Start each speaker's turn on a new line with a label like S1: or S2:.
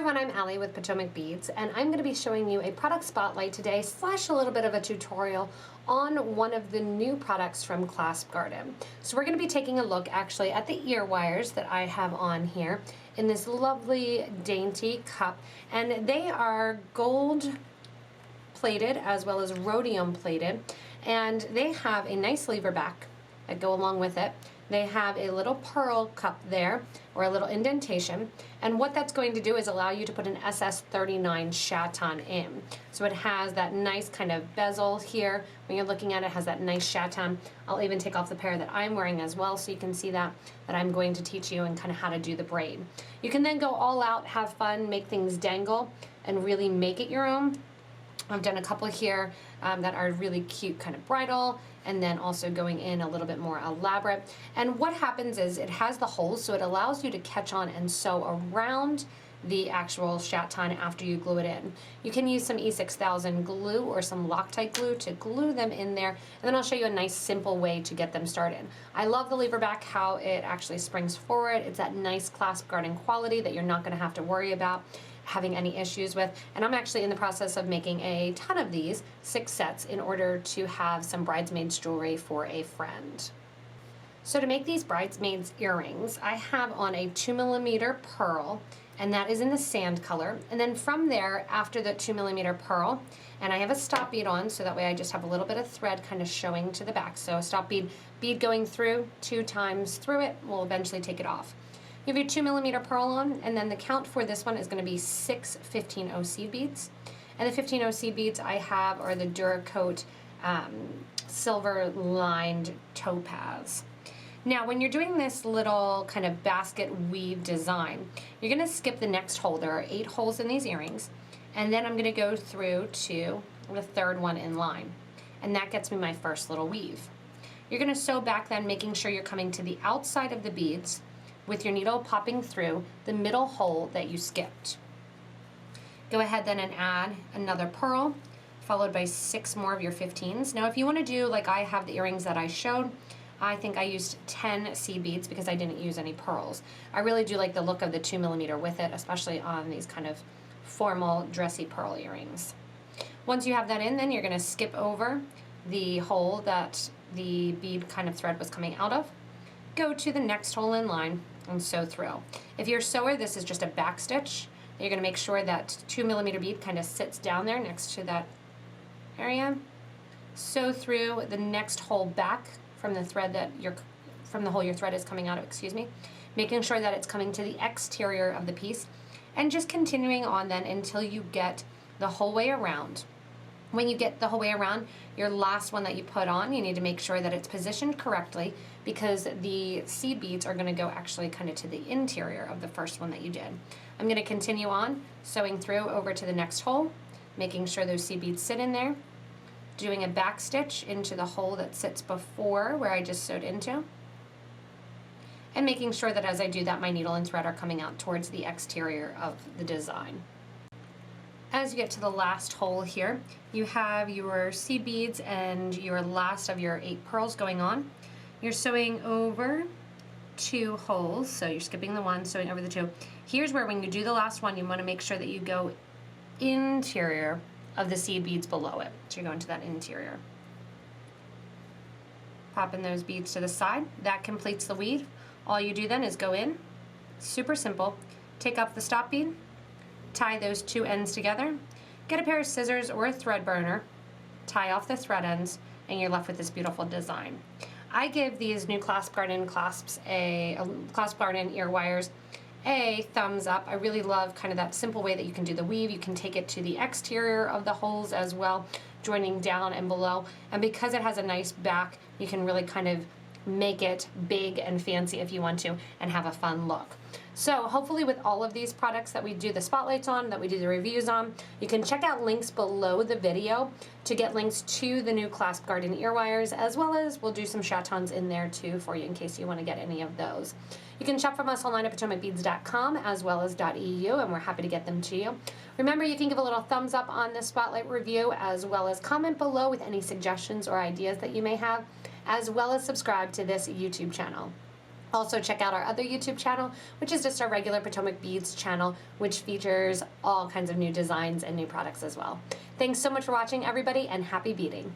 S1: everyone, I'm Allie with Potomac Beads, and I'm going to be showing you a product spotlight today, slash a little bit of a tutorial on one of the new products from Claspgarten. So we're going to be taking a look actually at the ear wires that I have on here in this lovely dainty cup, and they are gold plated as well as rhodium plated, and they have a nice leverback that go along with it. They have a little pearl cup there, or a little indentation, and what that's going to do is allow you to put an SS39 Chaton in. So it has that nice kind of bezel here. When you're looking at it, it has that nice Chaton. I'll even take off the pair that I'm wearing as well, so you can see that I'm going to teach you and kind of how to do the braid. You can then go all out, have fun, make things dangle, and really make it your own. I've done a couple here that are really cute, kind of bridal, and then also going in a little bit more elaborate. And what happens is it has the holes, so it allows you to catch on and sew around the actual Chaton after you glue it in. You can use some E6000 glue or some Loctite glue to glue them in there, and then I'll show you a nice simple way to get them started. I love the leverback, how it actually springs forward. It's that nice Claspgarten quality that you're not going to have to worry about having any issues with, and I'm actually in the process of making a ton of these, 6 sets, in order to have some bridesmaids jewelry for a friend. So to make these bridesmaids earrings, I have on a 2mm pearl, and that is in the sand color, and then from there, after the 2mm pearl, and I have a stop bead on, so that way I just have a little bit of thread kind of showing to the back. So a stop bead going through 2 times through it will eventually take it off. You have your 2mm pearl on, and then the count for this one is going to be 6 15-0 seed beads. And the 15-0 seed beads I have are the Duracoat silver lined topaz. Now when you're doing this little kind of basket weave design, you're going to skip the next hole. There are 8 holes in these earrings, and then I'm going to go through to the 3rd one in line, and that gets me my first little weave. You're going to sew back then, making sure you're coming to the outside of the beads with your needle popping through the middle hole that you skipped. Go ahead then and add another pearl, followed by 6 more of your 15s. Now if you want to do like I have the earrings that I showed, I think I used 10 seed beads because I didn't use any pearls. I really do like the look of the 2mm with it, especially on these kind of formal dressy pearl earrings. Once you have that in, then you're going to skip over the hole that the bead kind of thread was coming out of, go to the next hole in line, and sew through. If you're a sewer, this is just a back stitch. You're going to make sure that 2mm bead kind of sits down there next to that area. Sew through the next hole back from the thread that from the hole your thread is coming out of, excuse me, making sure that it's coming to the exterior of the piece, and just continuing on then until you get the whole way around. When you get the whole way around, your last one that you put on, you need to make sure that it's positioned correctly, because the seed beads are going to go actually kind of to the interior of the first one that you did. I'm going to continue on, sewing through over to the next hole, making sure those seed beads sit in there, doing a back stitch into the hole that sits before where I just sewed into, and making sure that as I do that, my needle and thread are coming out towards the exterior of the design. As you get to the last hole here, you have your seed beads and your last of your 8 pearls going on. You're sewing over 2 holes, so you're skipping the 1, sewing over the 2. Here's where when you do the last one, you want to make sure that you go interior of the seed beads below it. So you're going to that interior. Popping those beads to the side. That completes the weave. All you do then is go in, super simple, take up the stop bead, tie those 2 ends together, get a pair of scissors or a thread burner, tie off the thread ends, and you're left with this beautiful design. I give these new Claspgarten clasps, Claspgarten ear wires, a thumbs up. I really love kind of that simple way that you can do the weave. You can take it to the exterior of the holes as well, joining down and below, and because it has a nice back, you can really kind of make it big and fancy if you want to, and have a fun look. So hopefully with all of these products that we do the spotlights on, that we do the reviews on, you can check out links below the video to get links to the new Claspgarten ear wires, as well as we'll do some Chatons in there too for you in case you want to get any of those. You can shop from us online at potomacbeads.com as well as .eu, and we're happy to get them to you. Remember, you can give a little thumbs up on this spotlight review, as well as comment below with any suggestions or ideas that you may have, as well as subscribe to this YouTube channel. Also, check out our other YouTube channel, which is just our regular Potomac Beads channel, which features all kinds of new designs and new products as well. Thanks so much for watching, everybody, and happy beading.